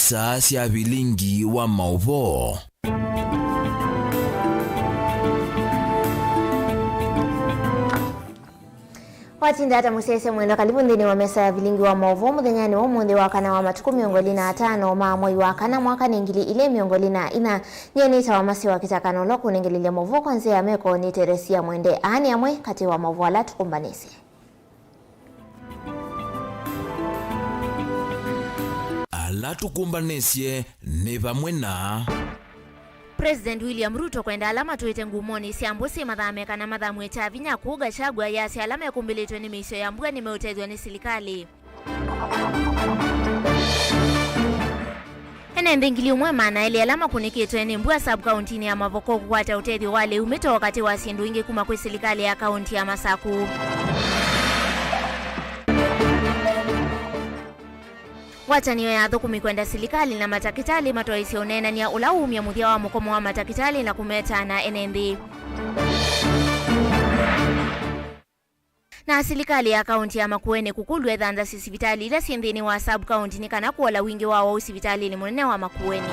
isaa cia vilingi wa mauvo. Watinda hata musese mwendo karibu ndini wa mesa ya vilingi wa mauvo muthenyani wa mundi wa kana wa matuku miongoli na 5 ma mwai wa kana mwaka ningili ile miongoli na ina nyenita wa masi wa kitakano loku ningilile mauvo kwanzia ya meko ni Teresia Mwende ahani amwe kati wa mauvo ala tukumbanisi. Ala tukumbanisye ni vamwe na President William Ruto kwenda alama tuite ngumoni siambusi mathame kana mathamwe cha vinya kuga chagwa yasi alama ya kumbilitwe ni misho ya mbuga nimeutezwa ni serikali. Ene ndingili umwe mana ili alama kunikitwe ni mbuga sub-county ya Mavoko kukwata utedhi wale umito wakati wa sindu ingi kuma kwe serikali ya kaunti ya Masaku. Wataniyo ya thukumi kwenda serikali na matakitali matoisi onena ni ya ulaumi ya muthia wa mukomo wa matakitali na kumeta na enendi. Na serikali ya kaunti ya Makueni kukulwe dhanza sisibitali ila sindhini wa sub-county ni kana kuola wingi wao usibitali ni munene wa Makueni.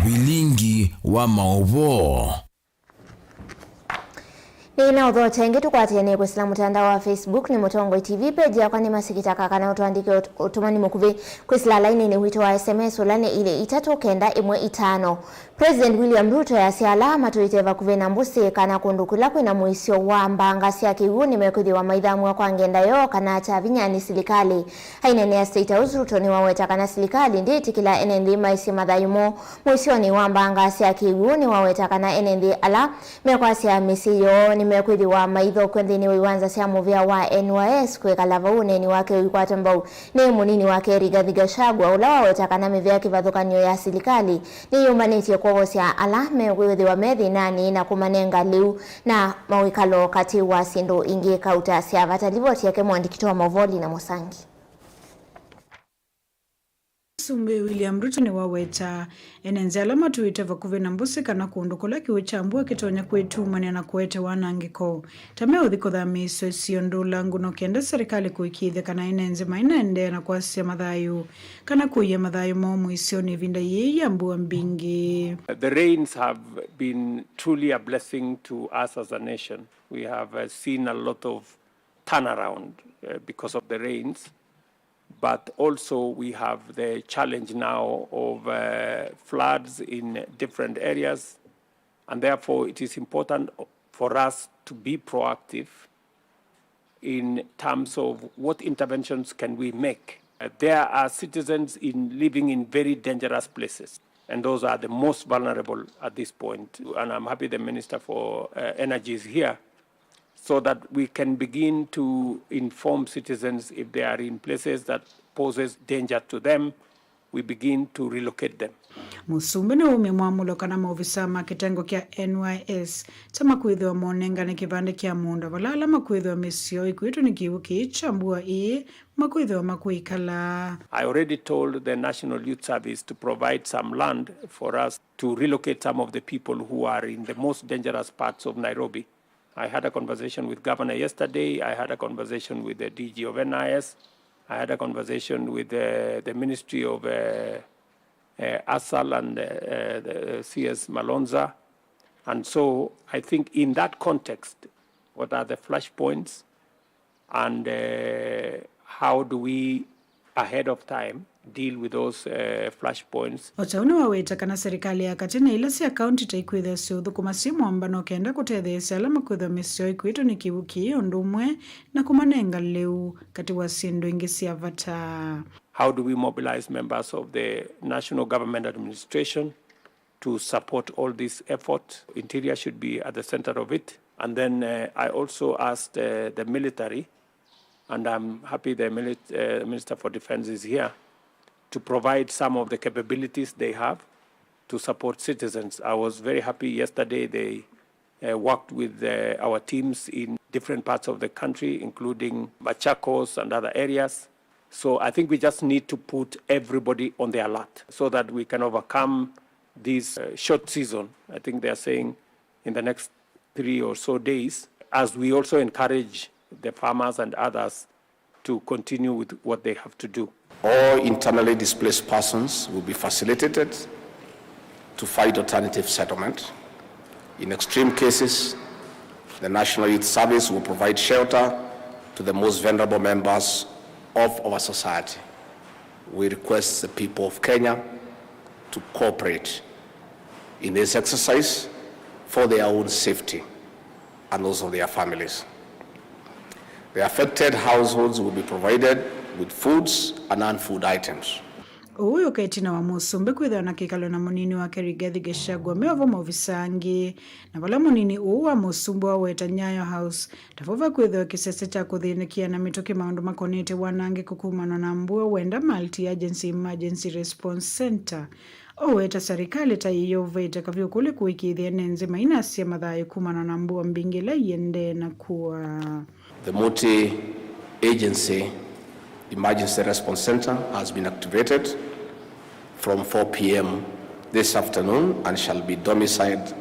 Vilingi wa mauvo. Ni inaudho chengi tukwatiene kwa sila mutandao wa Facebook ni Mutongo TV page ya kwani masikitaka kana utuandike utumani mukuvi kwa sila laini ni wito wa SMS ulane ile 3915. President William Ruto ya siala matuiteva kuvena mbusi kana kundukula kwina muisio wa mbangasi ya kiguni mekuthi wa maidhamu wa kwa ngenda yo kana chavinya ni serikali. Hainene ya State House Ruto ni waweta kana serikali nditi kila NND maisi madhayumo muisio ni wa mbangasi ya kiguni waweta kana NND ala mekwasi ya misiyo ni mekuthi wa maidho kwendini wiwanza siya movia wa NYS kwe kalava uneni wake uikwata mbau ni munini wake Rigathi Gachagua ula waweta kana mivya kivadhukanyo ya serikali ni yumaniti kwa wosia ala mekuthi wa methi nani na kumanenga liu na mawikalo kati wa sindu ingi kauta siya vatalivoti yake mwandikito wa Mavoli na Musangi. Sumbe William Ruto ni waweta enenze alama tuiteva kuvena mbusi kana kuondokula kiwechambua kitonya kwetu mani na kuete wanangiko. Tame udhiko dhami siondula nguno kenda serikali kuikidhe kana enenze mainaende na kuasia madhayu. Kana kuye madhayu momu isioni vinda yeye ambua mbingi. The rains have been truly a blessing to us as a nation. We have seen a lot of turnaround because of the rains. But also we have the challenge now of floods in different areas, and therefore it is important for us to be proactive in terms of what interventions can we make. There are citizens living in very dangerous places, and those are the most vulnerable at this point. And I'm happy the Minister for Energy is here, so that we can begin to inform citizens if they are in places that poses danger to them, we begin to relocate them. Musumbe na umemwamulo kana maofisa makitengo kia NYS tama kuidhiwa monenga ni kibande kia munda walala makuidhiwa misio ikuitu ni kiwuki chambua makuidhiwa makuikala. I already told the National Youth Service to provide some land for us to relocate some of the people who are in the most dangerous parts of Nairobi. I had a conversation with Governor yesterday. I had a conversation with the DG of NIS. I had a conversation with the Ministry of ASAL and the CS Malonza. And so I think in that context, what are the flashpoints and how do we, ahead of time, deal with those flashpoints. Otauna waweta kana serikali ya katina ilasi ya kaunti taikuidhe siudhu kumasimu ambano kenda kutedhe salama kuidhe misio ikuitu ni kiwuki ondumwe na kumanenga leu kati wa sindu ingisi avata. How do we mobilize members of the National Government Administration to support all this effort? Interior should be at the center of it. And then I also asked the military, and I'm happy the Minister for Defense is here, to provide some of the capabilities they have to support citizens. I was very happy yesterday they worked with our teams in different parts of the country, including Machakos and other areas. So I think we just need to put everybody on the alert so that we can overcome this short season. I think they are saying in the next 3 or so days, as we also encourage the farmers and others to continue with what they have to do. All internally displaced persons will be facilitated to find alternative settlement. In extreme cases, the National Youth Service will provide shelter to the most vulnerable members of our society. We request the people of Kenya to cooperate in this exercise for their own safety and those of their families. The affected households will be provided with foods and non-food items. Uyo kaitina wa musumbe kwithwa na kikalo na munini wa Rigathi Gachagua meova maovisangi na vala munini uwa musumbe wa weta Nyayo House tafova kwithwa kisese cha kuthinikia na mitoke maundu makonete wanange kukumana na mbua wenda Multi-Agency Emergency Response Center oweta serikali tayiyova itakavyo kule kuikithia nenzima inasia mathayo kumana na mbua mbingila yende na kuwa. The Multi-Agency Emergency Response Center has been activated from 4 p.m. this afternoon and shall be domiciled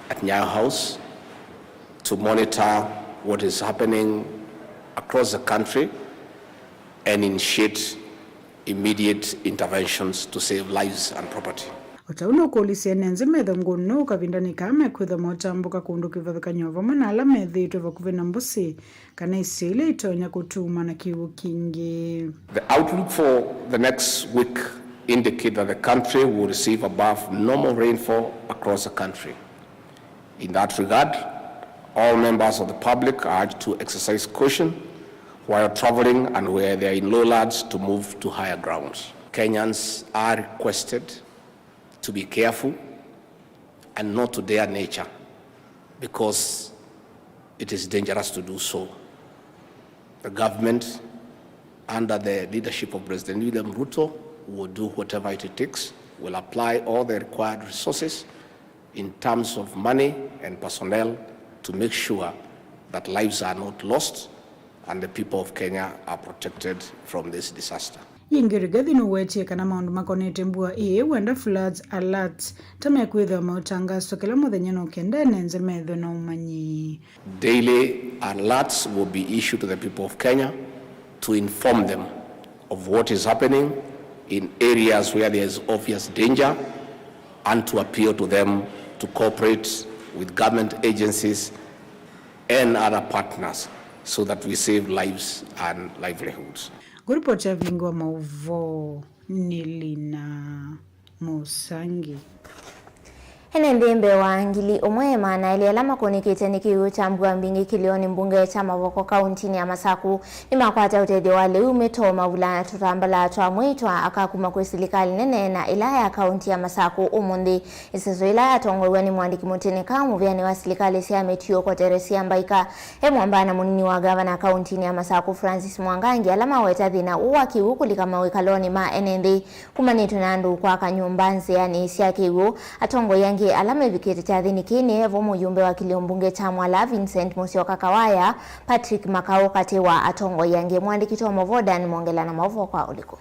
at Nyayo House to monitor what is happening across the country and initiate immediate interventions to save lives and property. Otauno kolisi nenze medho mgono kavindani kame kwitha motambuka kundu kivathuka nyova manala methitwe vakuvena mbusi kana isile itonya kutuma na kiwu kingi. The outlook for the next week indicate that the country will receive above normal rainfall across the country. In that regard, all members of the public are urged to exercise caution while traveling and where they are in lowlands to move to higher grounds. Kenyans are requested to be careful and not to dare nature because it is dangerous to do so. The government, under the leadership of President William Ruto, will do whatever it takes, will apply all the required resources in terms of money and personnel to make sure that lives are not lost and the people of Kenya are protected from this disaster. Rigathi no wetie kana maundu makonete mbua wenda floods alerts tame kwithwa mautangaso kila muthenya no kenda nenze metho na umanyi. Daily alerts will be issued to the people of Kenya to inform them of what is happening in areas where there is obvious danger and to appeal to them to cooperate with government agencies and other partners so that we save lives and livelihoods. Guripocha vingwa mauvo Nilina Musangi. Hene ndembe wa ngili umwema na ili alama konikete nikiu cha mbua mbingi kilioni mbunge cha mavoko kauntini ya Masaku ni makwata utede wale umetoma ula tutambala tuwa mwitwa akakuma kuisilikali nene na ilaya kaunti ya Masaku umundi isiso ilaya tongwe ni mwandiki mutene kamu vyani wasilikali siya metio kwa teresi ambaika mwambana munini wa gavana kauntini ya Masaku Francis Mwangangi alama wetadhina uwa kiwu kama wekaloni ma NND kumanitu nandu kwa kanyumbanzi yani siya kiwu atongo yangi alame viketi chathini kine vomo yumbe wa kiliombunge cha Mwala Vincent Musyoka Kawaya Patrick Makao katewa atongo yange mwandiki wa Movoda ni mwongela na maovo kwa uliko.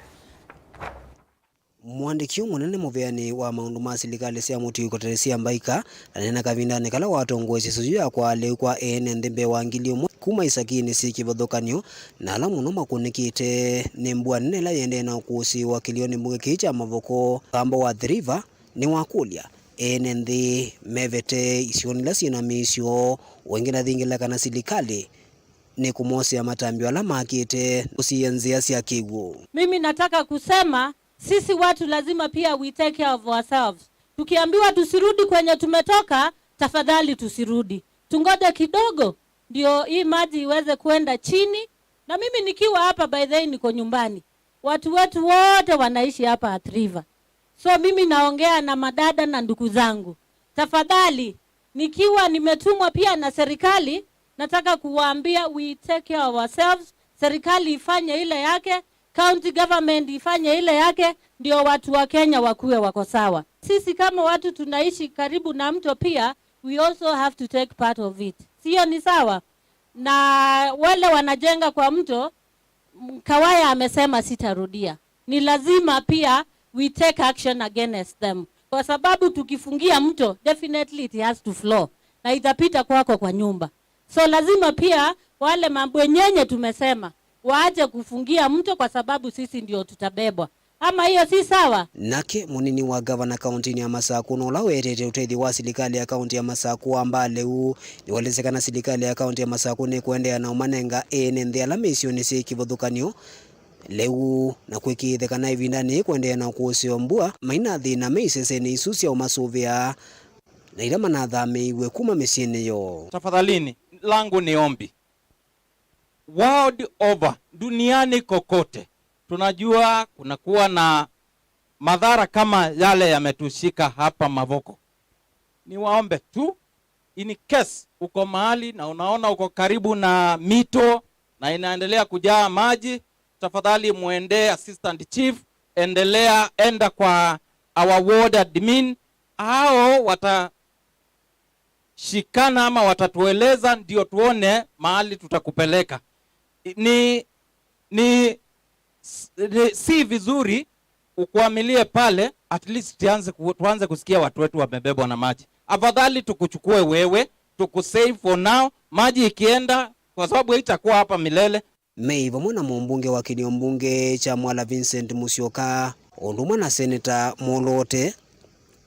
Mwandiki munene muveani wa maundu ma silikali sia muti koteresia mbaika nena kavindane kala watongo sisuju ya kwa leu kwa ndembe wa ngilio kuma isakini sikivothokanio na ala muno makunikite nembua nela yende na kusi wa kilioni mbunge kicha mavoko kamba wa The River ni wakulia NND mevete isionila sina misio wengine dhingila kana silikali ni kumosi ya matambio ala makite usienzia siya kigu. Mimi nataka kusema sisi watu lazima pia we take care of ourselves. Tukiambiwa tusirudi kwenye tumetoka, tafadhali tusirudi. Tungoje kidogo ndio hii maji iweze kuenda chini. Na mimi nikiwa hapa by the way niko nyumbani. Watu wetu wote wanaishi hapa at River. So mimi naongea na madada na ndugu zangu. Tafadhali nikiwa nimetumwa pia na serikali, nataka kuwaambia we take care of ourselves. Serikali ifanye ile yake, county government ifanye ile yake, ndio watu wa Kenya wakuwe wako sawa. Sisi kama watu tunaishi karibu na mto pia, we also have to take part of it. Sio ni sawa? Na wale wanajenga kwa mto, Kawaya amesema sitarudia. Ni lazima pia we take action against them. Kwa sababu tukifungia mto, definitely it has to flow. Na itapita kwako kwa nyumba. So lazima pia wale mabwenyenye tumesema, waache kufungia mto kwa sababu sisi ndio tutabebwa. Ama hiyo si sawa? Nake munini wa gavana kaunti ya Masaku no lawetete utethi wa serikali ya kaunti ya Masaku amba leu ni walezekana serikali ya kaunti ya Masaku ni kuendea na umanenga ene ala misio ni sikivuthukanio leu na kwikithekana ivindani kuendea na kuusio mbua maina thina meisese ni isusia umasuvia na ila manathamiiwe kuma misiini yo. Tafadhalini, langu ni ombi. World over, duniani kokote, tunajua kunakuwa na madhara kama yale yametushika hapa Mavoko. Ni waombe tu, in case uko mahali na unaona uko karibu na mito na inaendelea kujaa maji, tafadhali muende assistant chief, enda kwa our ward admin, hao watashikana ama watatueleza ndio tuone mahali tutakupeleka. Si vizuri ukuamilie pale, at least tuanze kusikia watu wetu wamebebwa na maji. Afadhali tukuchukue wewe, tukusave for now, maji ikienda kwa sababu haitakuwa hapa milele. Meiva mwana mbunge wa kinio mbunge cha Mwala Vincent Musyoka ondumwa na Senator Molote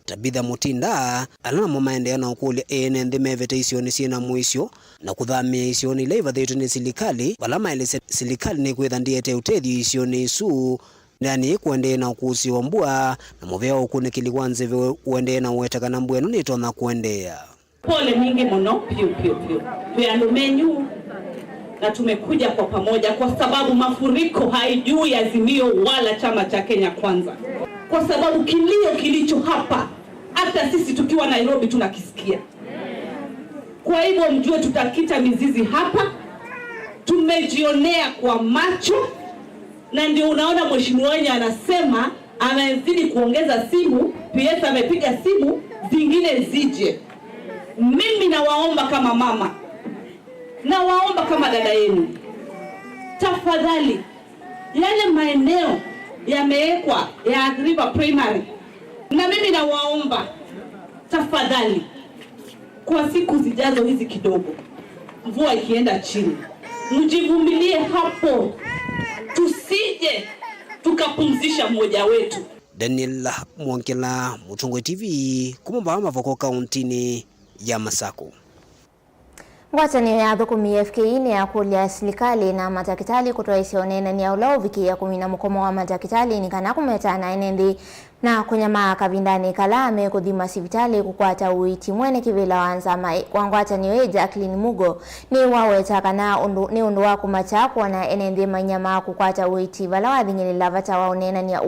Tabitha Mutinda alana mamaendeano na ukuli ene nthi mevete isioni sina mwisho na kuthamia isioni ile ivathitu ni serikali balama ile serikali ni kwitha ndiete utethi isioni isu ndani kuendea na ukusi wa mbua na muveo ukunikili wanze uendea na uwetakana mbwenu ni tona kuendea. Pole mingi muno piu tuyandu menyu na tumekuja kwa pamoja kwa sababu mafuriko haijui Azimio wala chama cha Kenya Kwanza, kwa sababu kilio kilicho hapa hata sisi tukiwa Nairobi tunakisikia. Kwa hivyo mjue tutakita mizizi hapa, tumejionea kwa macho, na ndio unaona mheshimiwa wenye anasema anazidi kuongeza simu, PS amepiga simu zingine zije. Mimi nawaomba kama mama, na waomba kama dada yenu, tafadhali yale maeneo yameekwa ya River Primary, na mimi nawaomba tafadhali kwa siku zijazo hizi kidogo, mvua ikienda chini, mjivumilie hapo, tusije tukapumzisha mmoja wetu. Daniel Mwankela, Mutongwe TV, kumamba Mavoko kauntini ya Masaku. Ngwatanio ya thukumi FKI ni ya kulia serikali na matakitali kutoa isionene ni ya uloviki ya kumina mkomo wa matakitali ni kana kumetana enendi na kunyama kavindani kalame kuthima sivitali kukwata uiti mwene kivila wanzama kwa ngwatanio ya Jacqueline Mugo ni waweta kana undu wa kumachakwa na enendi manyama kukwata uiti vala wathinyilila vata waonena ni ya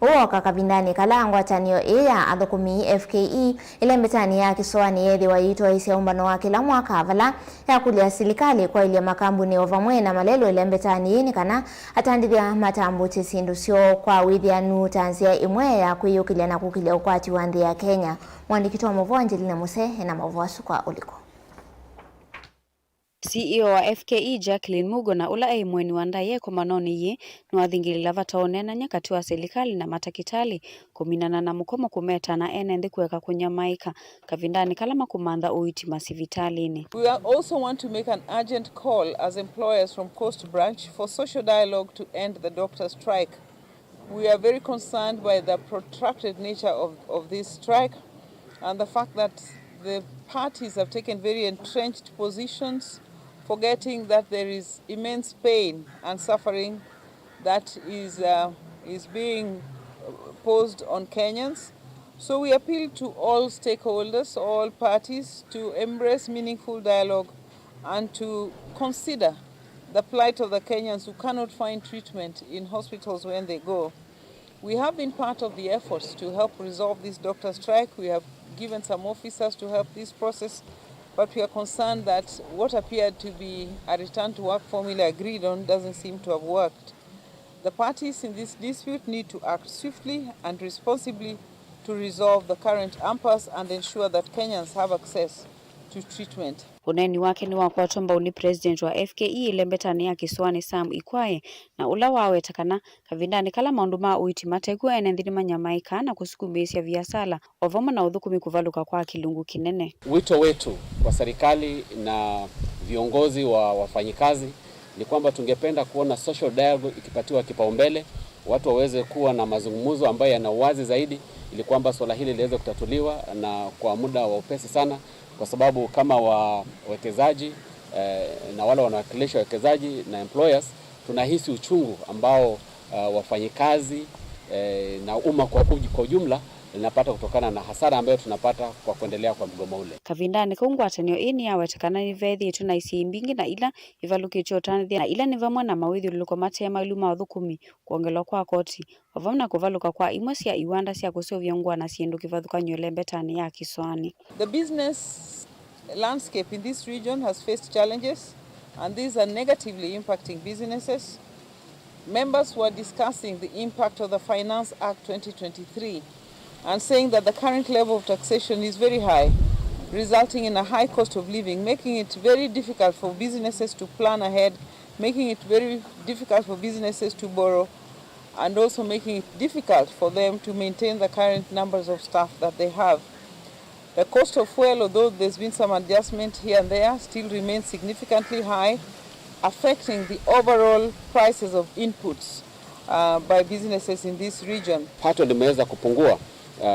uoka kavindani kala ngwatanio ya athukumi FKI ile mbetani ya kiswani yethi wa ito wa isia umbano wa kila mwaka vala ya kulia serikali kwa ile makambuni ovamwe na malelo ile mbetani ni kana atandithia matambu tisindu sio kwa withianu tanzia imwe ya kuyukilia na kukilia ukwati wa nthi ya Kenya. Mwandiki wa Movo Angelina Muse na Movo Asukwa uliko. CEO wa FKI Jacqueline Mugo na ula mweni wandaye komanoni ye nwathingilila vataonena nyakati wa serikali na matakitali kuminana na mukomo kumeta na enendi kuweka kunyamaika kavindani kalama kumandha uiti masivitalini. We also want to make an urgent call as employers from Coast Branch for social dialogue to end the doctor strike. We are very concerned by the protracted nature of this strike and the fact that the parties have taken very entrenched positions, forgetting that there is immense pain and suffering that is being posed on Kenyans. So we appeal to all stakeholders, all parties, to embrace meaningful dialogue and to consider the plight of the Kenyans who cannot find treatment in hospitals when they go. We have been part of the efforts to help resolve this doctor strike. We have given some officers to help this process, but we are concerned that what appeared to be a return to work formula agreed on doesn't seem to have worked. The parties in this dispute need to act swiftly and responsibly to resolve the current impasse and ensure that Kenyans have access to treatment. Uneni wake ni wakwatomba uni president wa FKI lembetani ya kiswani Sam Ikwaye na ula wawe takana kavindani kala maunduma uiti mategua enendini manyamaika na kusukumbisia viasala ovama na udhukumi kuvaluka kwa kilungu kinene. Wito wetu kwa serikali na viongozi wa wafanyikazi ni kwamba tungependa kuona social dialogue ikipatiwa kipaumbele, watu waweze kuwa na mazungumzo ambayo yana uwazi zaidi, ili kwamba swala hili liweze kutatuliwa na kwa muda wa upesi sana, kwa sababu kama wawekezaji na wale wanawakilisha wawekezaji na employers, tunahisi uchungu ambao wafanyikazi na umma kwa ujumla linapata kutokana na hasara ambayo tunapata kwa kuendelea kwa mgomo ule. Kavindani kaungwatanio ini yawetekana ni vethi tuna isi mbingi na ila ivalukicho tanithia na ila ni vamwe na mawithi luliko matema iluma wa thukumi kuongelwa kwa koti wavamna kuvaluka kwa imwe cia iwanda cia kusovya ngwa na ciendu kivathukanyo lembetani ya Kiswani. The business landscape in this region has faced challenges, and these are negatively impacting businesses. Members were discussing the impact of the Finance Act 2023 and saying that the current level of taxation is very high, resulting in a high cost of living, making it very difficult for businesses to plan ahead, making it very difficult for businesses to borrow, and also making it difficult for them to maintain the current numbers of staff that they have. The cost of fuel, although there's been some adjustment here and there, still remains significantly high, affecting the overall prices of inputs by businesses in this region. Pato limeweza kupungua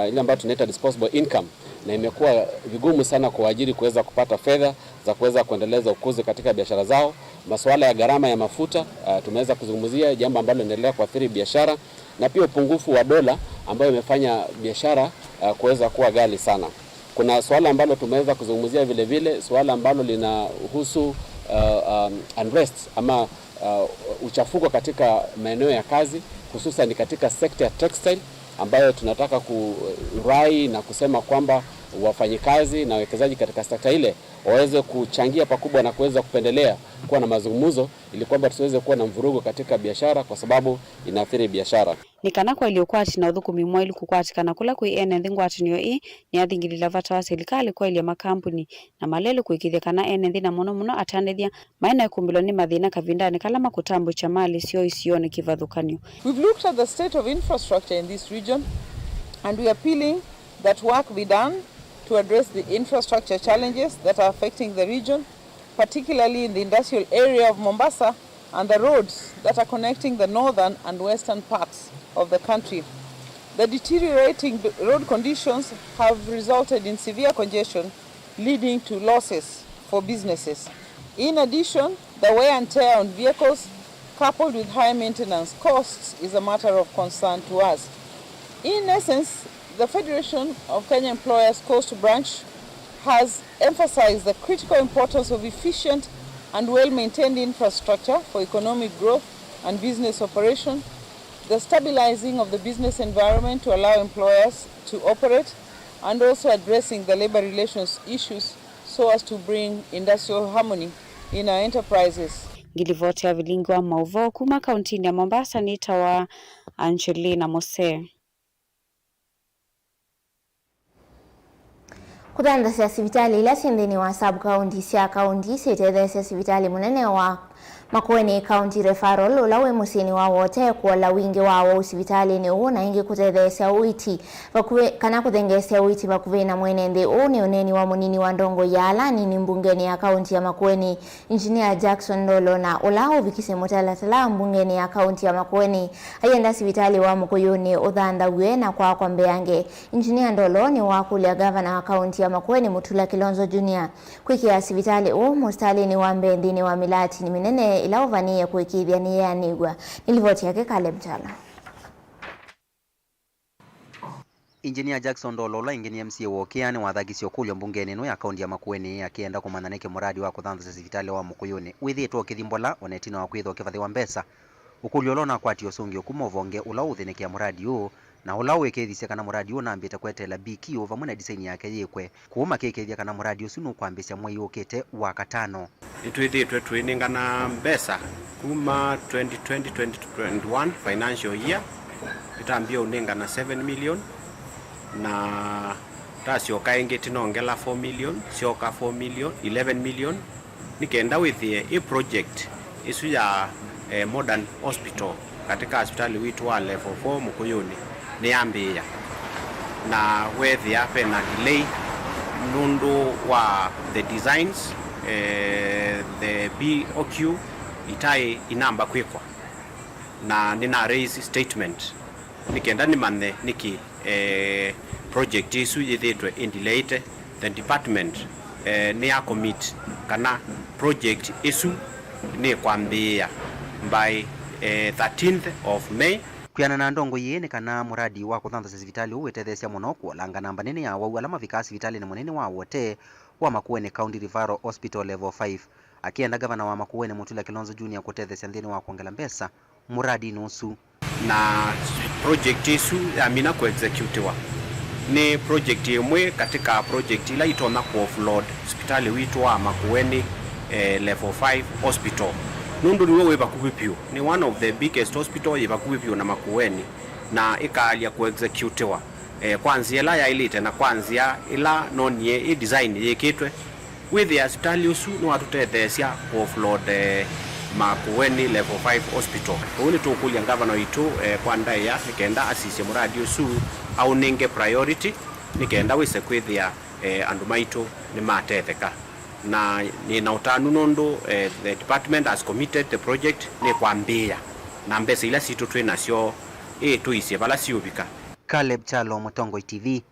ile ambayo tunaita disposable income, na imekuwa vigumu sana kwa waajiri kuweza kupata fedha za kuweza kuendeleza ukuzi katika biashara zao. Masuala ya gharama ya mafuta tumeweza kuzungumzia, jambo ambalo linaendelea kuathiri biashara, na pia upungufu wa dola ambayo imefanya biashara kuweza kuwa ghali sana. Kuna swala ambalo tumeweza kuzungumzia vile vile, swala ambalo linahusu unrest ama uchafuko katika maeneo ya kazi, hususan katika sekta ya textile, ambayo tunataka kurai na kusema kwamba wafanyikazi na wawekezaji katika sekta ile waweze kuchangia pakubwa na kuweza kupendelea kuwa na mazungumzo, ili kwamba tusiweze kuwa na mvurugo katika biashara, kwa sababu inaathiri biashara. Nikana kwa iliyokuwa atina uthukumi mwailu kukwatikana kula kui ene ngwatanio ni athingilila vata wa serikali kwa ile makampuni na malelu kuikithekana ene na muno atandithia maena ikumbilo ni mathina Kavindani kala makutambo cha mali sio isione kivathukanio. We've looked at the state of infrastructure in this region, and we are appealing that work be done to address the infrastructure challenges that are affecting the region, particularly in the industrial area of Mombasa and the roads that are connecting the northern and western parts of the country. The deteriorating road conditions have resulted in severe congestion, leading to losses for businesses. In addition, the wear and tear on vehicles, coupled with high maintenance costs, is a matter of concern to us. In essence, the Federation of Kenya Employers Coast Branch has emphasized the critical importance of efficient and well-maintained infrastructure for economic growth and business operation, the stabilizing of the business environment to allow employers to operate, and also addressing the labor relations issues so as to bring industrial harmony in our enterprises. Ngilivote ya vilingo wa Mauvo kuma kauntini ya Mombasa ni tawa Angelina Mose. Kutandasya sivitali ila sindeni wa sub county cia county sitethesya sivitali munene wa Makueni County Referral ulawe musini wa wote kuola wingi wawo usivitali ni uo na ingi kutethesya uiti kana kuthengesya uiti bakuve na mwenende ni uneni wa munini wa Ndongo Yala ni mbungeni ya county ya Makueni Engineer Jackson Ndolo na ulao vikise mutalatala mbungeni ya county ya Makueni ayenda sivitali wa Mukuyuni uthandhawe na kwa Mbeyange. Engineer Ndolo ni wakulia governor wa county ya Makueni Mutula Kilonzo Junior kwikia sivitali mustali ni wa Mbendini wa Milati ni minene ila uvania kuikithia ni ya nigwa. Nilivoti yake Kale Mtala. Engineer Jackson Ndolo ingeni MCA wokiani wathagisyo kulyo mbungeni no ya kaunti ya Makueni akienda kumananeke muradi wa kuthantha sivitali wa Mukuyuni withitwo kithimbola onetina wa kwithwa kivathi wa mbesa ukuliolona kwatio sungi ukumovonge ula uthinikia muradi huu na ula wekethisia kana muradi huu nambite kwetela BQ vamwe na design yake yikwe kuuma kekethia kana muradi usu nukwambisya mwei ukite wa katano. Itwithitwe twiningana mbesa kuma 2020-2021 financial year itambia uningana 7 million na tasioka ingi tinongela 4 million sioka 4 million 11 million nikenda withie i project isu ya modern hospital katika hospitali witu wa level 4 Mukuyuni ni ambia na wethia pena delay nundu wa the designs the BOQ itai inamba kwikwa na nina raise statement nikenda ni manne niki project isu yithitwe indilate the department ni a commit kana project isu ni kwambia by 13th of May kwiana na ndongo yene kana muradi wa kuthantha sivitali uwetethesia muno kuolanga namba nene ya wau alama vika sivitali na munene wa wote wa Makueni County Referral Hospital level 5 akienda gavana wa Makueni Mutula Kilonzo Junior kutethesia nthini wa kuongela mbesa muradi nusu na project isu amina ku executiwa ni project imwe katika project ila itona ku offload hospitali witu wa Makueni level 5 hospital nundu niwe weba kubipio ni one of the biggest hospital yeba kubipio na Makueni na ikalia ku executiwa kwanzia ila ya ilite na kwanzia ila nonie design yekitwe with the hospital usu no atutethesia ku offload Makueni level 5 hospital uni tukulia ngavana witu kwa ndaya nikenda asisi muradi usu au ninge priority nikenda wise kwithia andu maitu ni matetheka na ni na utanu nondo the department has committed the project ni kwambia na mbesa ila situ twinacio tuisie bala siubika. Caleb Chalo, Mutongo TV,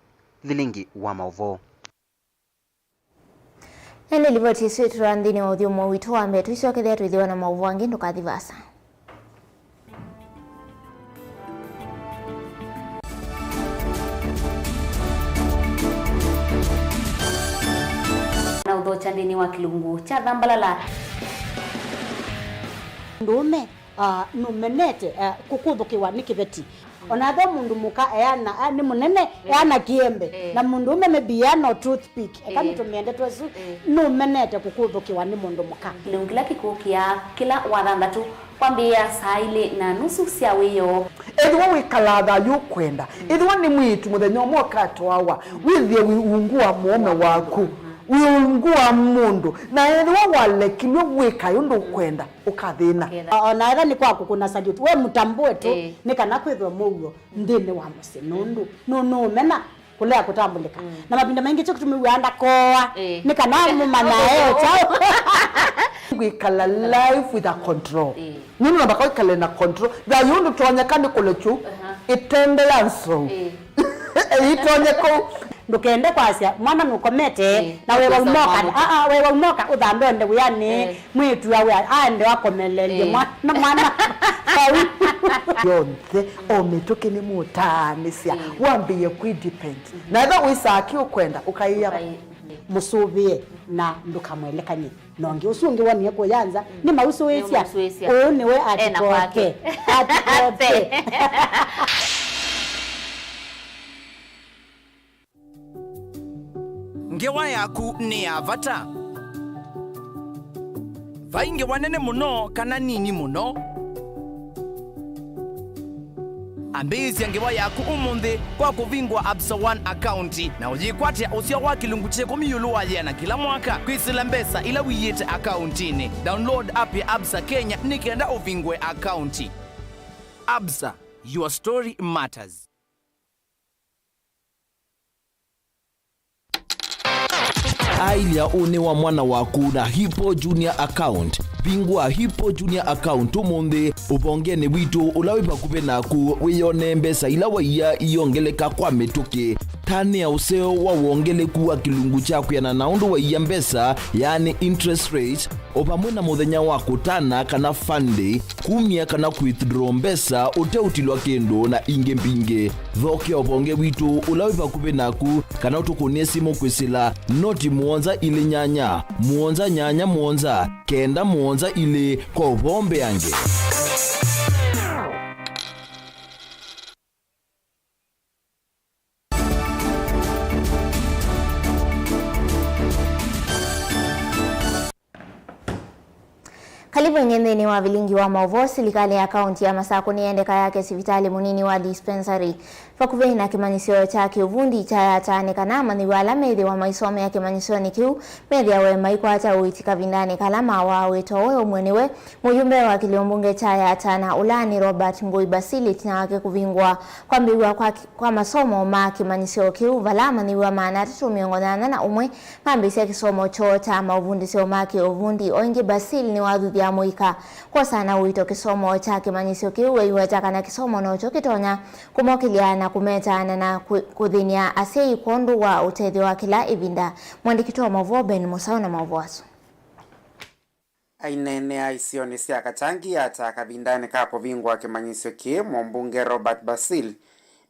Vilingi wa Maovo. Ene livoti swetu randini wa udhiumo witu wa mbetu isi wakithia tuithiwa na Maovo wangi ndukathivasa. Na udhocha ndini wa kilungu cha Thambalala. Ndume numenete kukuthukiwa ni kiveti onathe mundu muka eana ni munene eana kiembe na mundu ume mebiano toothpick ekani tumiende twesu numenete kukuthukiwa ni mundu muka kilungu kila kikukia kila wathanthatu kwambia saa ile na nusu cia wiyo edwa wikalatha yukwenda edwa ni mwitu muthenya umwe katwawa withie wiungua muome waku wiungua mundu na edwa walekilwe wika yundu kwenda ukathina ona era ni kwaku kuna salute we mutambue tu nikana kwithwa mugo ndini wa musi nundu no mena kulea kutambulika na mapinda mengi cyo kutumiwanda koa nikana mumana chao wikala life with a control nunu na bakao kale na control da yundu tonyakani kulechu itende yanso itonyeko ndukende kwasia mwana nukomete na wewe umoka wewe umoka uthambe nde yani mwitu yawe ande wakomelele mwana yonte ometoke ni mutanisia wambiye ku depend na eba wisaki ukwenda ukaiya musubie na ndukamwelekanye nonge usungi wani yako yanza ni mauso wesia ni we atikoke ngewa yaku ni avata vainge wanene muno kana nini muno ambizia ngewa yaku umuthi kwa kuvingwa Absa One account na ujikwatia usio wa kilungu cheko miyulu na kila mwaka kwisila mbesa ila wiyete accountini download app ya Absa Kenya nikenda uvingwe account. Absa, your story matters. Ailia une wa mwana waku na Hippo Junior account. Bingwa Hippo Junior account umundi ubongene witu ulawipa kupe naku wiyone mbesa ila waiya iyongeleka kwa metuke. Tani ya useo wa uongele kuwa kilungu chaku ya na naundu waiya mbesa yani interest rate opamwena muthenya waku tana kana fande kumia kana withdraw mbesa ute utilwa kendo na inge mpinge thoke obonge witu ulawipa kupe naku kana utukunie simu kwisila noti muonza ile nyanya muonza kenda muonza ile kwa ubombe yange. Kalibu ngende wa Vilingi wa Maovo serikali ya kaunti ya Masako niendeka yake sivitali munini wa dispensary fakuve na kimanisio cha kiuvundi cha taanekana mani wala methi wa maisome ya kimanisio ni kiu methi ya wema ikwata uitika vindani kalama wa wetowe umwenewe mujumbe wa kiliombunge cha ya tana ulani Robert Ngui Basili tina wake kuvingwa kwa mbiwa kwa masomo ma kimanisio kiu valama ni wa maana tatu miongonana na umwe mambisi ya kisomo cho cha mauvundi sio maki uvundi oingi Basili ni wadhudia ya muika kwa sana wito kisomo cha kimanyisio kiwe iweta na kisomo na uchokitonya kumokiliana kumetana na kudhinia asei kondu wa utethi wa kila ibinda. Mwandikito wa Mavo Ben Musao na Mavoaso ainene aisioni sia katangi ata kabindane kapo vingwa kimanyisio ki mbunge Robert Basil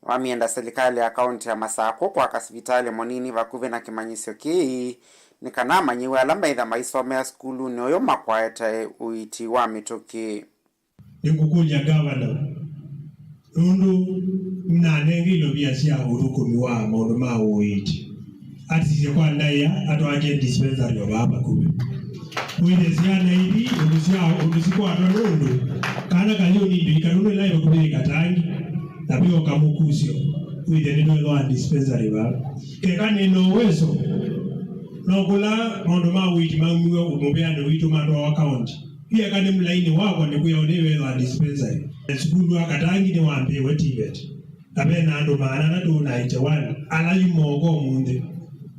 wamienda serikali ya kaunti ya Masako kwa kasivitali monini vakuve na kimanyisio ki ni kana manyiwe alamba idha maisomea skulu nyoyo makwaeta uiti wa mitoki nikukuja governor nundu mnanengilo biasia urukumi wa maundu ma uiti atisi kwa ndaya atwaje dispensary wa baba kumi uide siana hivi ulusiko atonundu kana kalioni ndikanundu laiva kubili katangi na pio kamukusio uide nino ilo dispensary baba keka nino uwezo nokula maundu ma uiti mamiwe umubeane uitu mando wa county pia kane mlaini wako ni kuyaonewe ilo dispensary sukulu akatangi ni wambiwe TVET abena ando maana na do 91 ala yumogo munde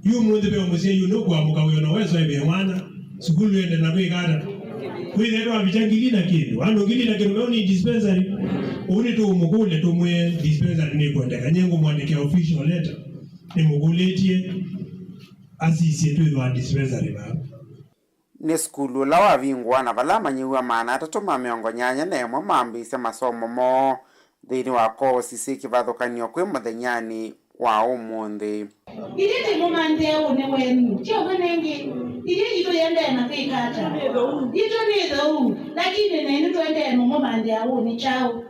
yumunde be omusie yuno kwa mukawe no wezo ebe mwana sukulu ende na kwigana kwile ndo abijangilina kindu ando ngilina kindu ni dispensary uni to mugule to mwe dispensary ni kwenda kanyengo mwandike official letter ni muguletie asisi yetu wa dispensary baba ni skulu la wavingwa na valama nyiwa maana atatuma miongo nyanya nemwe mambise masomo mo thini wa kosi sikivadhukanio kwi muthenyani wa umuthi ilite mumande une wenu tio manengi ile ito yende na kwikata ito ni dho lakini nene twende mumande au ni chao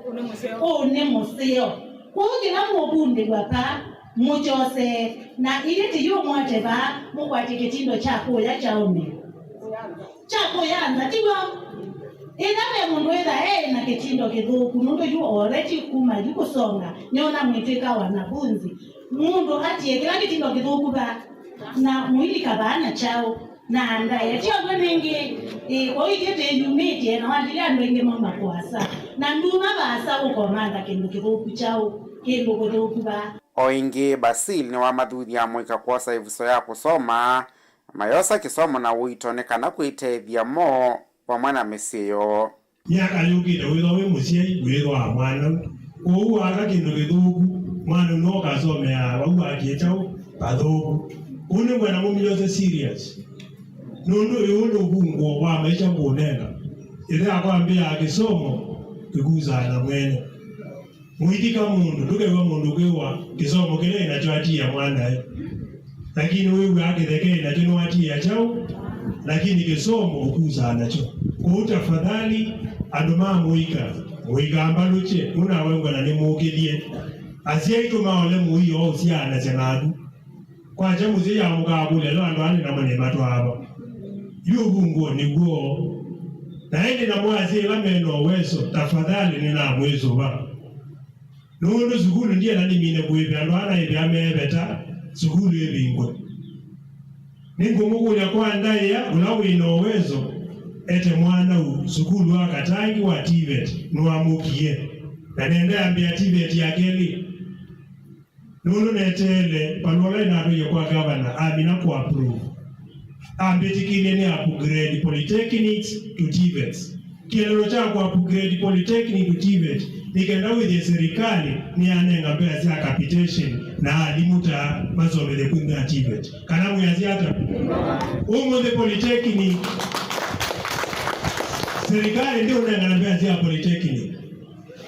one museo kwa kila mubunde gwapa mujose na ilite yo mwaje ba mukwati kitindo chako ya chaone chako yanza tiwa inabe mundu eda na kitindo kithuku nundu yu already kuma yukusonga nyona mwitika wanafunzi mundu hati kila kitindo kithuku ba na mwili kabana chao na ndaya chao nengi kwa hiyo unity na wandilia ndenge mama kwasa na nduma basa ukomanda kindu kithuku chao kindu kithuku ba oingi Basil ni wa madhudi ya mwika kwasa ivuso ya kusoma mayosa kisomo na uitonekana kuitethia mo kwa mwana mesio yaka yugire wilowe musie wirwa mwana ko aga kindu githuku mwana no kasomea bau akietao bathuku uni mwana mumiyose serious nundu yundo bungo wa maisha mbonena ile akwambia kisomo kiguzana mwene muitika mundu ndugewa mundu kwewa kisomo kile inachoatia mwana lakini wewe akithekee na kino atia chao lakini kisomo ukuza nacho kwa tafadhali anduma muika ambaluche una wengo na nemukilie asiyeito maole muiyo usiana cenadu kwa jamu zia mugabule lo andwani na mane matu hapa yubungo ni guo na ende na mwazi lameno weso tafadhali nina mwezo ba nundu sukulu ndiye nani mine kuibe andwana ibe amebeta sukulu ebingwe ningumukulia kwa ndaya ulawino uwezo ete mwana u sukulu akatangi wa TVET nuamukie na nende ambia TVET ya keli nulu netele panola inaruye kwa governor amina ku approve ambetikile ni upgrade polytechnics to TVET kilelo cha ku upgrade polytechnic to TVET nikenda with serikali ni anenga mbea zia capitation na alimuta mazomele kwenda TVET kana muyaziata umo the polytechnic serikali ndio nanga mbea zia polytechnic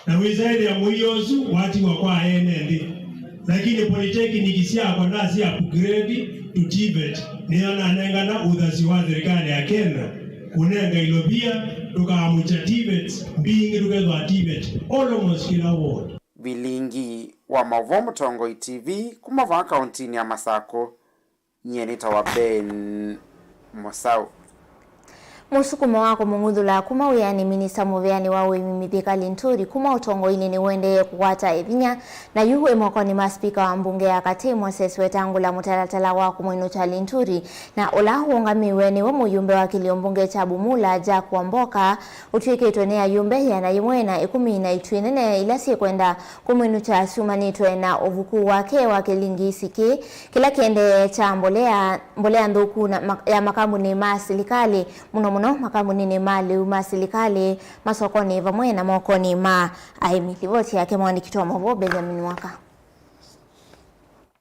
na wizara ya muyozu wati wa kwa NND lakini polytechnic sia kwa ndasi ya upgrade to TVET ni anenga na udhasi wa serikali ya Kenya kunenga ilobia tukamucha TVET bingi tukezwa TVET almost kila ward Bilingi wa Mavo Mutongo TV kumava kauntini ya Masako nyenita wa Ben Musau Musukumo wako mungudhula kuma uyani minisa muveani wawe mimithika linturi kuma utongo ini ni wende kukwata ethinya na yuwe mwako ni maspika wa mbunge ya kati Moses Wetangula mutalatala wako mwinu cha linturi na ulahu ungamiwe ni wa muyumbe wa kilio mbunge cha Bumula Jack Wamboka utuike itonea yumbe ya na imwena ikumi na ituinene ilasi kwenda kumwinu cha sumanitwe na uvuku wake wa kilingisiki kila kiende cha mbolea nduku ya makamu ni masilikali muno muno makamunini maliu ma serikali masokoni vamwe na mokoni ma aimi. Ripoti yake mwandishi wa Mavo Benjamin Waka.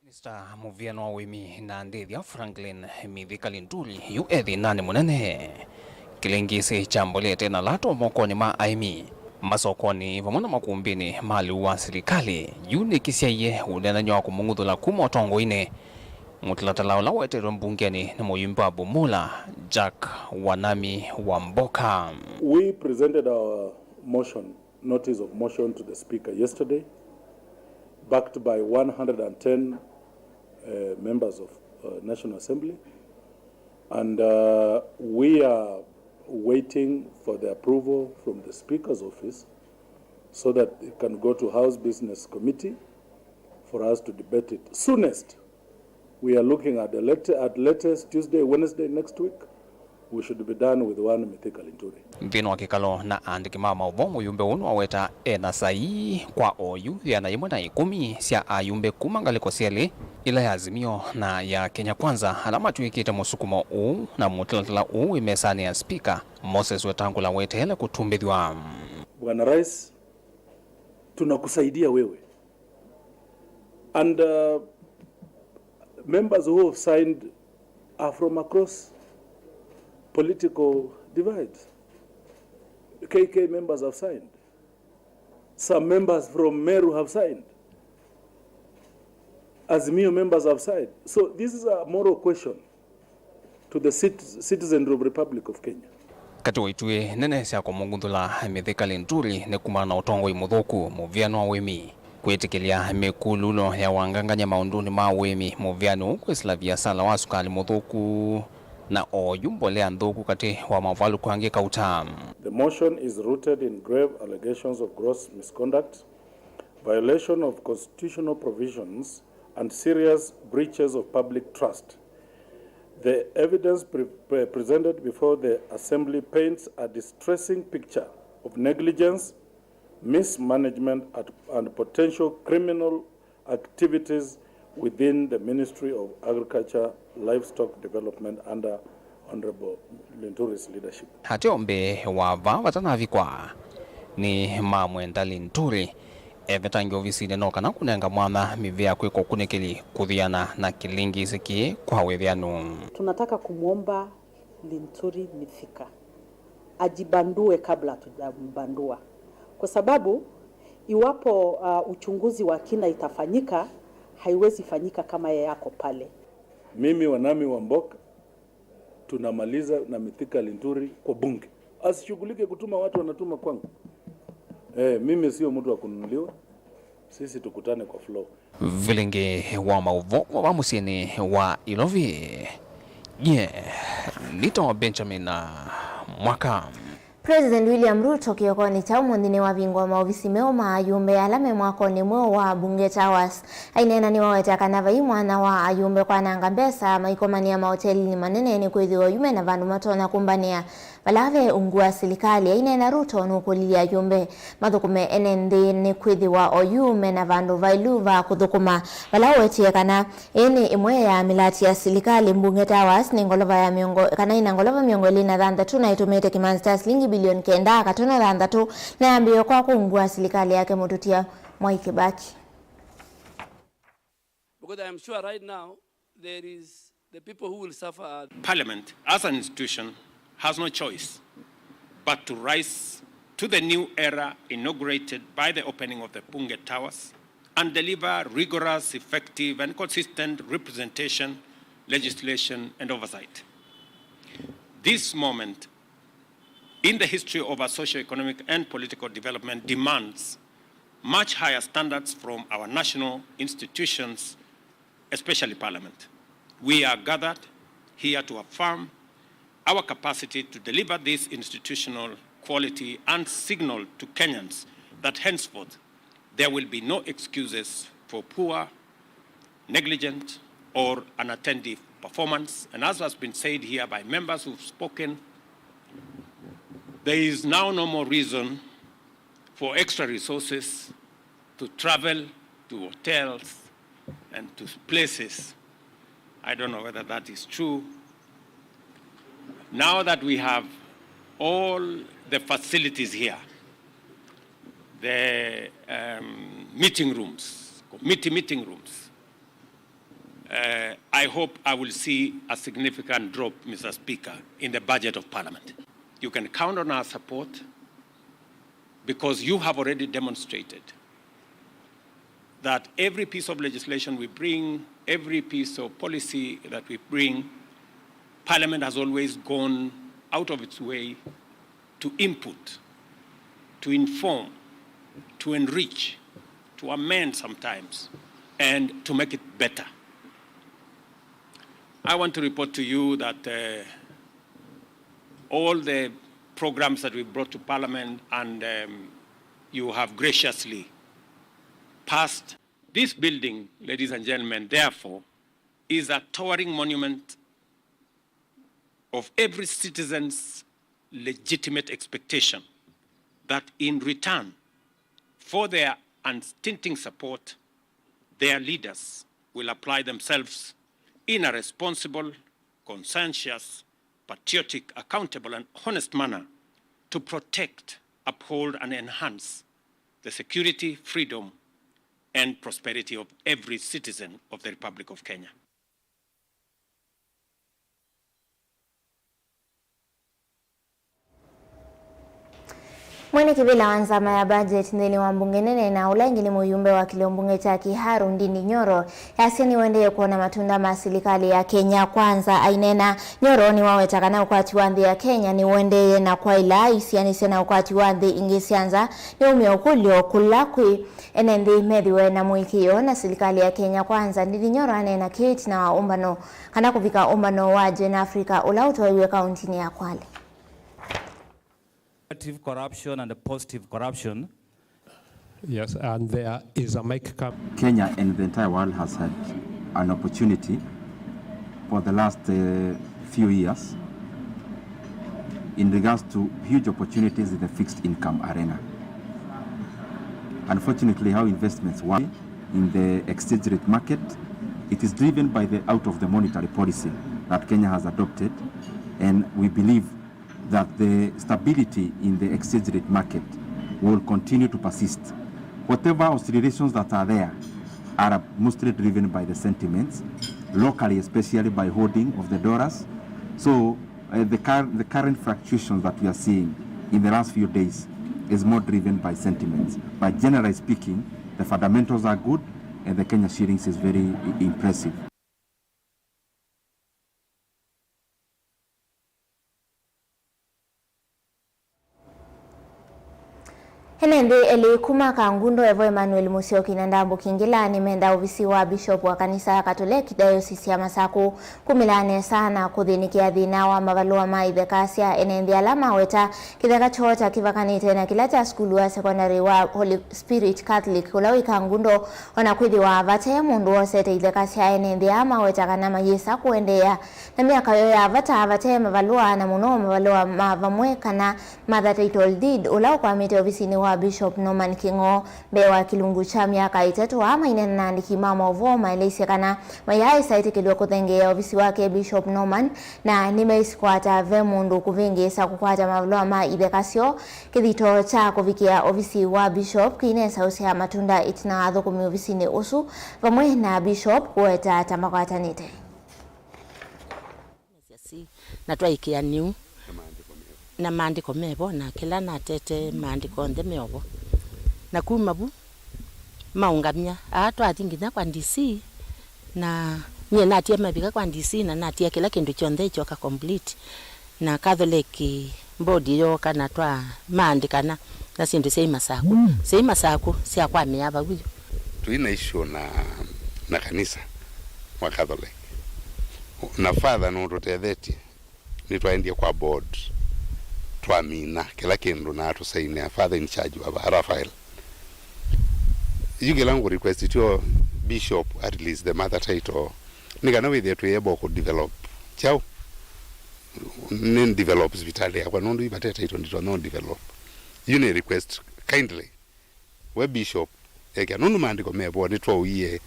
Minister Muviano wa Wimi na Ndithia Franklin Mithika Linturi yu ethi nani munene kilingisi chambolete na lato mokoni ma aimi masokoni vamwe na makumbini maliu wa serikali yuni kisiaye unenanyo wa kumunguthula kuma utongo-ini mutilatala ula weterwe mbungeni na muyimbo wa Bumula Jack Wanami Wamboka. We presented our notice of motion to the Speaker yesterday, backed by 110 members of National Assembly, and we are waiting for the approval from the Speaker's office so that it can go to House Business Committee for us to debate it. Soonest, we are looking at latest Tuesday, Wednesday next week. We should be done with one Mithika Linturi. Mvino wa kikalo na andiki mama ubomu yumbe unu waweta ena sayi kwa oyu ya na yimwe na 10 sia ayumbe kumangaliko siali ila ya Azimio na ya Kenya Kwanza alama tuikita musukumo na mutilatala imesani ya Speaker Moses Wetangula wetele kutumbidhiwa. Bwana Rais, tunakusaidia wewe. And members who have signed are from across political divides. KK members have signed. Some members from Meru have signed. Azimio members have signed. So this is a moral question to the citizens of the Republic of Kenya. Kati waitue nene sia kumunguthula Mithika Linturi ne kumana na utongo imuthuku Muviano wa Wimi kwitikilia mikululo ya wanganganya maunduni ma Wimi Muviano kwislavia sala wa sukali muthuku na oyumbolea nthuku kati wa mavalu kuhangika utam. The motion is rooted in grave allegations of gross misconduct, violation of constitutional provisions, and serious breaches of public trust. The evidence presented before the Assembly paints a distressing picture of negligence, mismanagement, and potential criminal activities within the Ministry of Agriculture, Livestock Development under Honorable Linturi's leadership. Hati ombe wa watana vikwa ni mamwenda Linturi evetangi ofisi nenoka na kunenga mwana mivea kweko kunekili kuthiana na kilingi ziki kwa wethianu. Tunataka kumwomba Linturi Mithika ajibandue kabla tujambandua, kwa sababu iwapo uchunguzi wa kina itafanyika haiwezi fanyika kama yako pale. Mimi Wanami Wamboka tunamaliza na Mithika Linturi kwa bunge. Asishughulike kutuma watu wanatuma kwangu. Mimi sio mtu wa kununuliwa. Sisi tukutane kwa flow. Vilenge wa mauvo wa musini wa Ilovi. Nito Benjamin Mwaka. President William Ruto kiokoni cha umundini wa vingwa maofisi meo maayumbe alame mwakoni mweo wa bunge Towers. Ainena ni waweta kanava mwana wa ayumbe kwa nanga mbesa maikomania mahoteli ni manene ni kwezi wa yume na vandu matona kumbania. Valave ungua serikali ainena Ruto nukulia ayumbe mathukume enende ni kwezi wa oyume na vandu vailuva kuthukuma. Valawetie kana eni imwe ya milati ya serikali mbunge Towers ni ngolova ya miongo kana ina ngolova miongo ilina dhanda tuna itumete kimanzi shilingi bilioni kenda katono dhanda na ambiyo kwa kuungua serikali yake Mututia Mwai Kibaki. Because I am sure right now there is the people who will suffer. Parliament as an institution has no choice but to rise to the new era inaugurated by the opening of the Bunge Towers and deliver rigorous, effective and consistent representation, legislation and oversight. This moment in the history of our socio-economic and political development demands much higher standards from our national institutions, especially Parliament. We are gathered here to affirm our capacity to deliver this institutional quality and signal to Kenyans that henceforth there will be no excuses for poor, negligent, or unattentive performance. And as has been said here by members who've spoken, there is now no more reason for extra resources to travel to hotels and to places. I don't know whether that is true. Now that we have all the facilities here, the meeting rooms, committee meeting rooms, I hope I will see a significant drop, Mr. Speaker, in the budget of Parliament. You can count on our support because you have already demonstrated that every piece of legislation we bring, every piece of policy that we bring, Parliament has always gone out of its way to input, to inform, to enrich, to amend sometimes, and to make it better. I want to report to you that all the programs that we brought to Parliament and you have graciously passed. This building, ladies and gentlemen, therefore, is a towering monument of every citizen's legitimate expectation that in return for their unstinting support, their leaders will apply themselves in a responsible, conscientious, patriotic, accountable, and honest manner to protect, uphold, and enhance the security, freedom, and prosperity of every citizen of the Republic of Kenya. Mwene kibila wanzama ya budget ndini wa mbunge nene na ulangili muyumbe wa kile mbunge cha Kiharu ndini Nyoro yasiani wendeye kuona matunda masilikali ya Kenya kwanza ainena Nyoro ni wawetaka na ukwati wandhi ya Kenya ni wendeye na kwa ila isiani sena ukwati wandhi ingesianza ni umia ukulio kulakwi enendi medhiwe na muikio na silikali ya Kenya kwanza ndini Nyoro anena kiti na umbano kana kufika umbano waje na Afrika ulauto iwe kauntini ya Kwale. Negative corruption and the positive corruption. Yes, and there is a mic cap. Kenya and the entire world has had an opportunity for the last few years in regards to huge opportunities in the fixed income arena. Unfortunately, how investments work in the exchange rate market, it is driven by the out of the monetary policy that Kenya has adopted, and we believe that the stability in the exchange rate market will continue to persist. Whatever oscillations that are there are mostly driven by the sentiments, locally especially by holding of the dollars. So the current fluctuations that we are seeing in the last few days is more driven by sentiments. But generally speaking, the fundamentals are good and the Kenya shillings is very impressive. Henende eli kumaka ngundo evo Emmanuel Musyoki na ndambu kingila ni menda uvisi wa bishop wa kanisa ya Katoliki Diocese ya Masaku kumilane sana kuthinikia thina wa mavalua maithe kasia enendi alama weta kitheka chota kivakanite na kilata skulu wa secondary wa Holy Spirit Catholic ulawika ngundo wanakwidhi wa avate mundu wosete ithe kasia enendi ama weta kana mayesa kuendea na miaka yoya avate mavalua na muno mavalua mavamwe kana mother title deed ulau kwa mite ofisi ni wa Bishop Norman Kingo bewa kilungu cha miaka itatu ama inena nandiki mama uvoma ilisi kana mayai saiti kilio kuthengea ofisi wake Bishop Norman na nimeisikwata vemundu kuvingisa kukwata mavloa ma idekasio kithito cha kuvikia ofisi wa Bishop kinesa usia matunda itina athukumi ofisi ni usu vamwe na Bishop kuweta tamakwatanite na twaikia new na maandiko mebo na kila natete maandiko ndhe mebo na kuma bu maungamia atwathingina kwa DC na nye natia mabika kwa DC na natia kila kindu chonthe icho ka complete na Catholic body yo kana twa maandikana na sindu sei masaku sia kwa miaba huyo tuina issue na kanisa wa Catholic na father no rotetheti ni twaendie kwa board twamina kila kindu na tusaini father in charge wa Raphael yuge langu request to Bishop at least the mother title nigana we there to able to develop chao nen develop hospitali kwa nondo ibate title ndito no develop you need request kindly we Bishop eka nundu maandiko mebo ni twa uye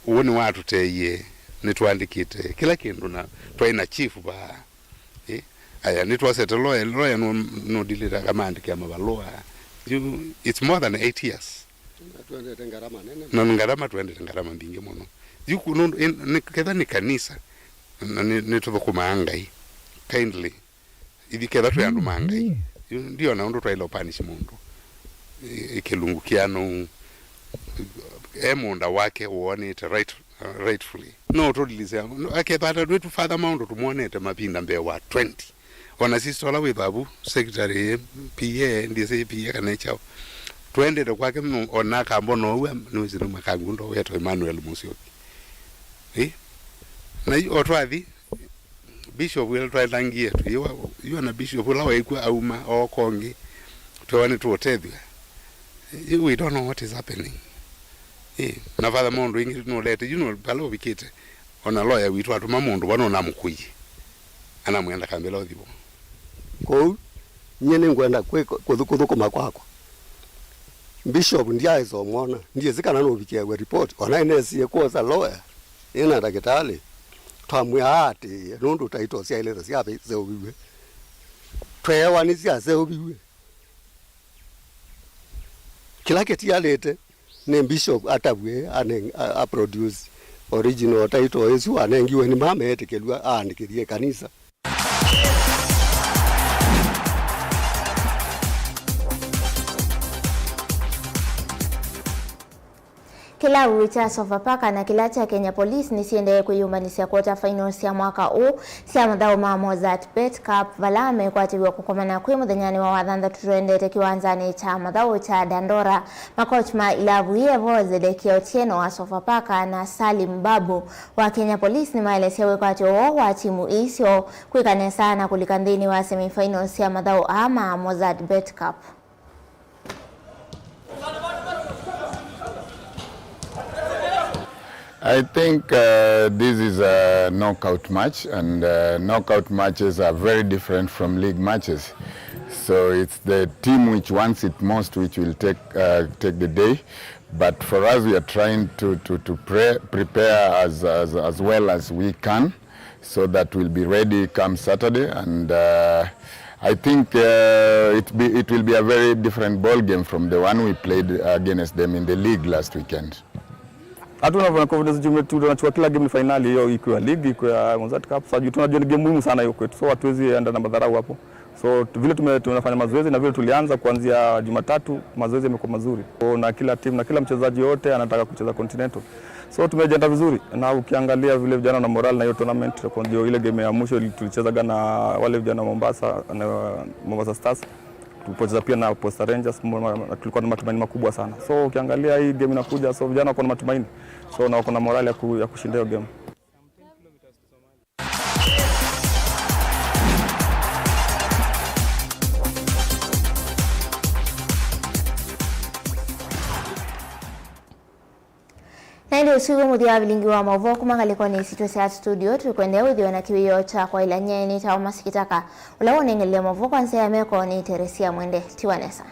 uone watu teye ni tuandikite kila kindu na twaina chief ba aya nitwasete lawyer no dilita kamandi kya mabalua it's more than 8 years tuendete ngarama nene no ngarama tuendete ngarama mbingi muno yuku no kedha ni kanisa ni tuthukuma angai kindly idi kedha tu yandu mangai ndio na ndo twailo punish mundu ikilungu kiano emunda wake uone it rightfully no totally akepata wetu father maundo tumuonete mapinda mbe wa 20 ona sisi tola we babu secretary PA ndiye say PA kana chao twendete kwake ona kambo no we nuzino makangu ndo weto Emmanuel Musyoki na otwathi bishop will try langie tu you na bishop la waikwa auma okongi tuone tuotethia we don't know what is happening na father mondo ingi no lete palo bikite ona lawyer witu atuma mondo bano namukui ana mwenda kambela odhibo ko nyene ngwenda kuthuko makwako bishop ndiye izomona ndiye zikana no bikia we report ona inesi yekoza lawyer ina ndakitali twamwe ati nundu taito sia ile sia ze obiwe twewa ni sia ze obiwe kila keti alete ne bishop atabwe ane a produce original title yesu anengiwe ni mama yetekelwa aandikirie kanisa. Kilabu cha Sofapaka na kila cha Kenya Police nisiendelee kuyumbanisia quarter finals ya mwaka huu cia mathao ma Mozart Bet Cup valame kwatiwa kukomana kwi muthenyani wa wathantha tuendete kiwanzani cha mathao cha Dandora. Makoch ma ilabu yevo Zedekia Otieno wa Sofapaka na Salim Babu wa Kenya Police ni maelesia wekwati wa timu isio kwikane sana kulikanthini wa semifinals ya mathao ama Mozart Bet Cup. I think this is a knockout match, and knockout matches are very different from league matches. So it's the team which wants it most which will take the day. But for us, we are trying to prepare as well as we can, so that we'll be ready come Saturday. And I think it will be a very different ball game from the one we played against them in the league last weekend. Hatuna confidence jume tunachukua kila game finali hiyo iko ya league iko ya Mozart Cup. Sasa tunajua ni game muhimu sana hiyo kwetu. So hatuwezi enda na madharau hapo. So vile tunafanya mazoezi na vile tulianza kuanzia Jumatatu mazoezi yamekuwa mazuri. Na kila team na kila mchezaji yote anataka kucheza Continental. So tumejiandaa vizuri na ukiangalia vile vijana na moral na hiyo tournament ndio ile game ya mwisho tulicheza na wale vijana Mombasa na Mombasa Stars. Tulipocheza pia na Posta Rangers tulikuwa na matumaini makubwa sana. So ukiangalia hii game inakuja, so vijana wako na matumaini. So na wako na morale ya kushinda hiyo game. Na ndio usiku muthia bilingi wa mavo kumagalekwa ni sitwe studio tukwendea uthio na kiwiyo cha kwa ilanyeni cha masikitaka ula wonengelea mavo kwanza ya meko ni Teresia Mwende Tiwanesa.